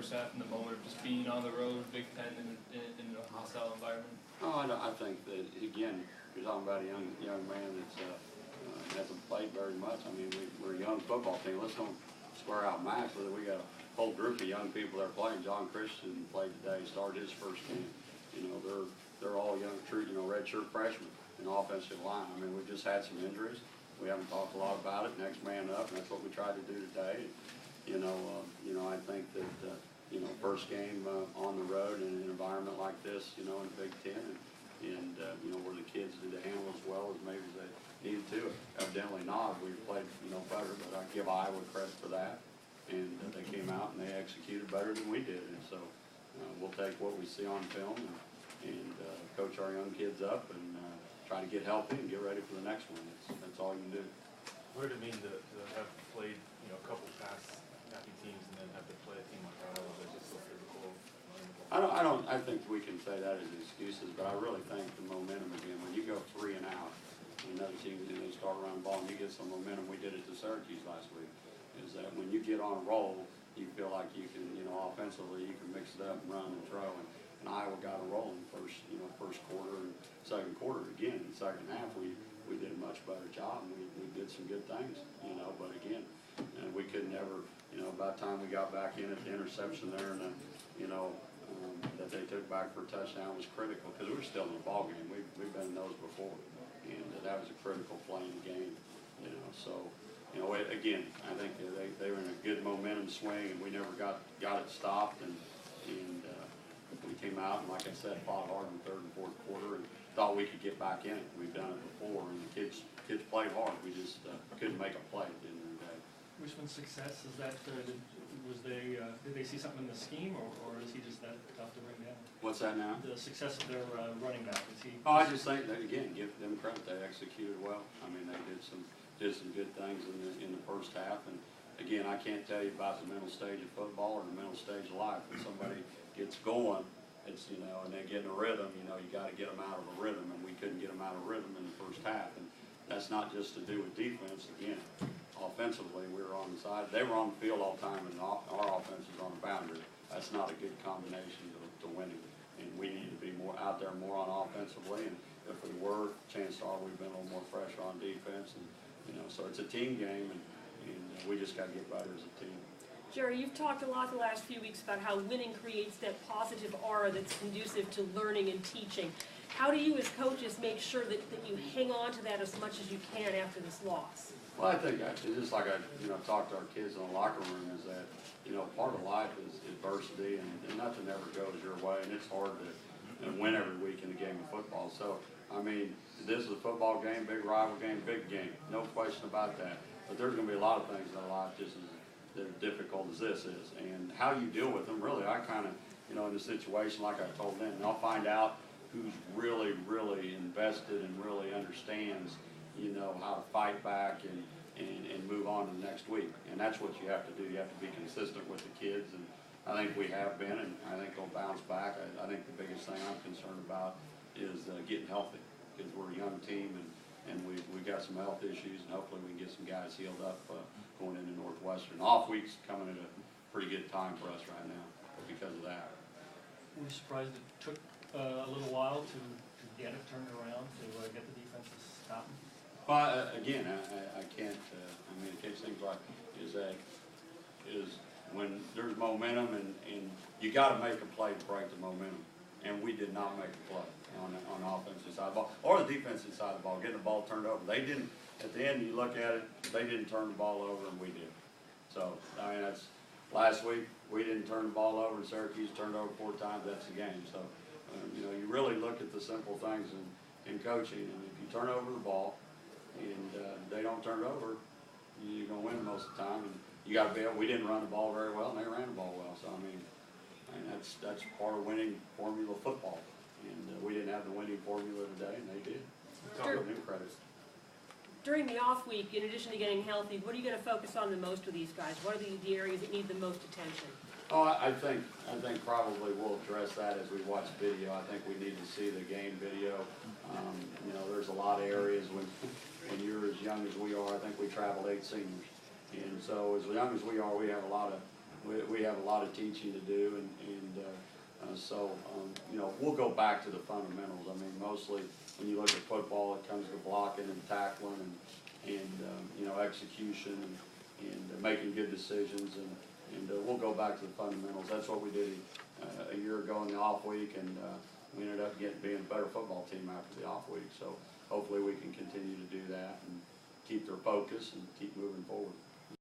first half in the moment of just being on the road, Big Ten, in a hostile environment? Oh, I think that, again, you're talking about a young man that's hasn't played very much. I mean, we're a young football team. Let's don't square out Max, but we got a whole group of young people that are playing. John Christian played today, started his first game. You know, they're all young, true, redshirt freshmen in the offensive line. I mean, we've just had some injuries. We haven't talked a lot about it. Next man up, and that's what we tried to do today. I think that first game on the road in an environment like this, in the Big Ten, and where the kids did handle as well as maybe they needed to. Evidently not. We played better, but I give Iowa credit for that. And they came out and they executed better than we did. And so we'll take what we see on film and coach our young kids up and try to get healthy and get ready for the next one. That's all you can do. What did it mean to have played a couple past happy teams and then have to play a team like Iowa that's just so physical? I think we can say that as excuses, but I really think the momentum again, when you go 3 and out, and another team they start running the ball and you get some momentum. We did it to Syracuse last week. Is that when you get on a roll, you feel like you can, offensively you can mix it up and run and throw. And Iowa got a roll in first quarter and second quarter. Again, in the second half, we did a much better job and we did some good things, but again, we could never, by the time we got back in at the interception there and that they took back for a touchdown was critical because we were still in the ball game. We've been in those before, and that was a critical play in the game, so. Again, I think they were in a good momentum swing, and we never got it stopped. And we came out and, like I said, fought hard in the third and fourth quarter, and thought we could get back in it. We've done it before, and the kids played hard. We just couldn't make a play at the end of the day. Richmond's success is that did they see something in the scheme, or is he just that tough to bring down? What's that now? The success of their running back, is he? Oh, I just think that again, give them credit. They executed well. I mean, they did some good things in the first half. And again, I can't tell you about the mental stage of football or the mental stage of life. When somebody gets going, it's and they get in a rhythm. You got to get them out of a rhythm, and we couldn't get them out of rhythm in the first half. And that's not just to do with defense. Again, offensively, we were on the side. They were on the field all the time, and our offense was on the boundary. That's not a good combination to winning. And we need to be more out there more on offensively. And if we were, chances are we've been a little more pressure on defense. And so it's a team game, and we just got to get better as a team. Jerry, you've talked a lot the last few weeks about how winning creates that positive aura that's conducive to learning and teaching. How do you as coaches make sure that you hang on to that as much as you can after this loss? Well, I think it's just like I talk to our kids in the locker room is that, part of life is adversity and nothing ever goes your way, and it's hard to win every week in a game of football. So, I mean, this is a football game, big rival game, big game, no question about that. But there's going to be a lot of things in life just as difficult as this is. And how you deal with them, really, I kind of, in a situation like I told them, and I'll find out who's really, really invested and really understands, how to fight back and move on to the next week. And that's what you have to do. You have to be consistent with the kids. And I think we have been, and I think they'll bounce back. I think the biggest thing I'm concerned about is getting healthy, because we're a young team and we've got some health issues, and hopefully we can get some guys healed up going into Northwestern. Off week's coming at a pretty good time for us right now because of that. Were you surprised it took a little while to get it turned around, to get the defense to stop them? Well, again, I can't. It seems like is when there's momentum and you got to make a play to break the momentum, and we did not make a play on the offensive side of the ball or the defensive side of the ball, getting the ball turned over. They didn't. At the end, you look at it, they didn't turn the ball over, and we did. So that's last week we didn't turn the ball over, and Syracuse turned over 4 times. That's the game. So you really look at the simple things in coaching, and if you turn over the ball and they don't turn it over, you're going to win most of the time. And you got to be able. We didn't run the ball very well, and they ran the ball well. So that's part of winning formula football. And we didn't have the winning formula today, and they did. Give them credit. During the off week, in addition to getting healthy, what are you going to focus on the most with these guys? What are the areas that need the most attention? Oh, I think probably we'll address that as we watch video. I think we need to see the game video. There's a lot of areas when you're as young as we are. I think we traveled 8 seniors, and so as young as we are, we have a lot of we have a lot of teaching to do, so, you know, we'll go back to the fundamentals. I mean, mostly when you look at football, it comes to blocking and tackling and you know, execution and making good decisions, and we'll go back to the fundamentals. That's what we did a year ago in the off week, and we ended up being a better football team after the off week. So hopefully we can continue to do that and keep their focus and keep moving forward.